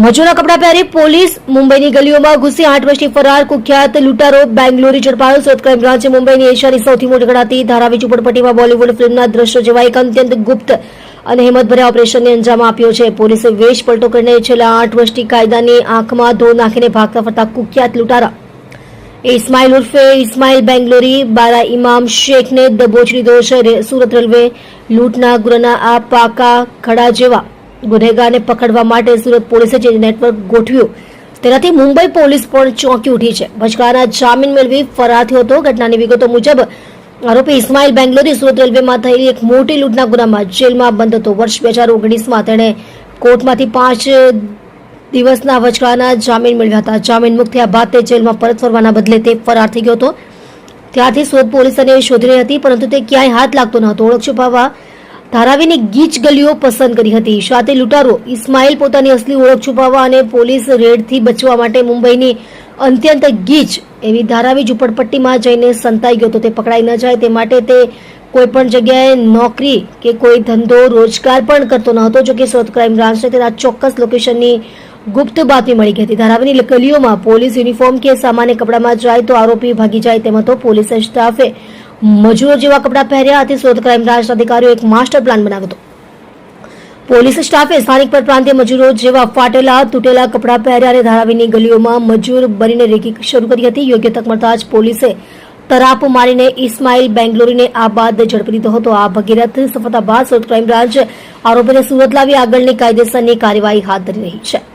મજૂરના કપડા પહેરી પોલીસ મુંબઈની ગલીઓમાં ઘૂસી 8 વર્ષથી ફરાર કુખ્યાત લૂંટારો બેંગ્લોરી ઝડપાયો। સુરત ક્રાઇમ બ્રાન્ચે મુંબઈની એશિયાની સૌથી મોટી ગણાતી ધારાવી ઝૂંપડપટ્ટીમાં બોલીવુડ ફિલ્મના દ્રશ્યો જેવા એક અત્યંત ગુપ્ત અને હિંમતભર્યા ઓપરેશનને અંજામ આપ્યો છે। પોલીસે વેશ પલટો કરીને છેલ્લા 8 વર્ષથી કાયદાની આંખમાં ધો નાખીને ભાગતા ફરતા કુખ્યાત લૂંટારા ઇસ્માઇલ ઉર્ફે ઇસ્માઇલ બેંગ્લોરી બારા ઇમામ શેખને દબોચી લીધો છે। સુરત રેલવે લૂંટના ગુનાના આ પાકા ખડા જેવા ગુનેગારને પકડવા માટે સુરત પોલીસે જે નેટવર્ક ગોઠવ્યું તેનાથી મુંબઈ પોલીસ પણ ચોંકી ઉઠી છે। ભચકાના જામીન મેળવી ફરાર થયો હતો। ઘટનાની વિગતો મુજબ આરોપી ઇસ્માઇલ બેંગ્લોરી સુરત રેલવેમાં થયેલી એક મોટી લૂંટના ગુનામાં જેલમાં બંધ હતો। વર્ષ 2019માં તેણે કોર્ટમાંથી 5 દિવસના વચગાળાના જામીન મેળવ્યા હતા। જામીન મુક્ત થયા બાદ તે જેલમાં પરત ફરવાના બદલે તે ફરાર થઈ ગયો હતો। ત્યારથી સુરત પોલીસ તેને શોધી રહી હતી, પરંતુ તે ક્યાંય હાથ લાગતો ન હતો। ઓળખ છુપાવવા ધારાવીની ગીચ ગલીઓ પસંદ કરી હતી। સાથે લૂંટારો ઇસ્માઇલ પોતાની અસલી ઓળખ છુપાવવા અને પોલીસ રેડથી બચવા માટે મુંબઈની અત્યંત ગીચ એવી ધારાવી ઝૂંપડપટ્ટીમાં જઈને સંતાઈ ગયો હતો। તે પકડાઈ ન જાય તે માટે તે કોઈ પણ જગ્યાએ નોકરી કે કોઈ ધંધો રોજગાર પણ કરતો ન હતો। જોકે સુરત ક્રાઇમ બ્રાન્ચને તેના ચોક્કસ લોકેશનની ગુપ્ત બાતમી મળી ગઈ હતી। ધારાવીની ગલીઓમાં પોલીસ યુનિફોર્મ કે સામાન્ય કપડામાં જાય તો આરોપી ભાગી જાય તેમ હતો। પોલીસ સ્ટાફે મજૂરો જેવા કપડા પહેર્યા હતી। સુરત ક્રાઇમ બ્રાન્ચ અધિકારીઓ એક માસ્ટર પ્લાન બનાવ્યો હતો। પોલીસ સ્ટાફે સ્થાનિક પ્રાંતીય મજૂરો જેવા ફાટેલા તૂટેલા કપડા પહેર્યા અને ધારાવીની ગલીઓમાં મજૂર બનીને રેકી શરૂ કરી હતી। યોગ્ય તક મળતા જ પોલીસે તરાપ મારીને ઇસ્માઇલ બેંગ્લોરીને આ બાદ ઝડપી લીધો હતો। આ ભગીરથ સફળતા બાદ સુરત ક્રાઇમ બ્રાન્ચ આરોપીને સુરત લાવી આગળની કાયદેસરની કાર્યવાહી હાથ ધરી રહી છે।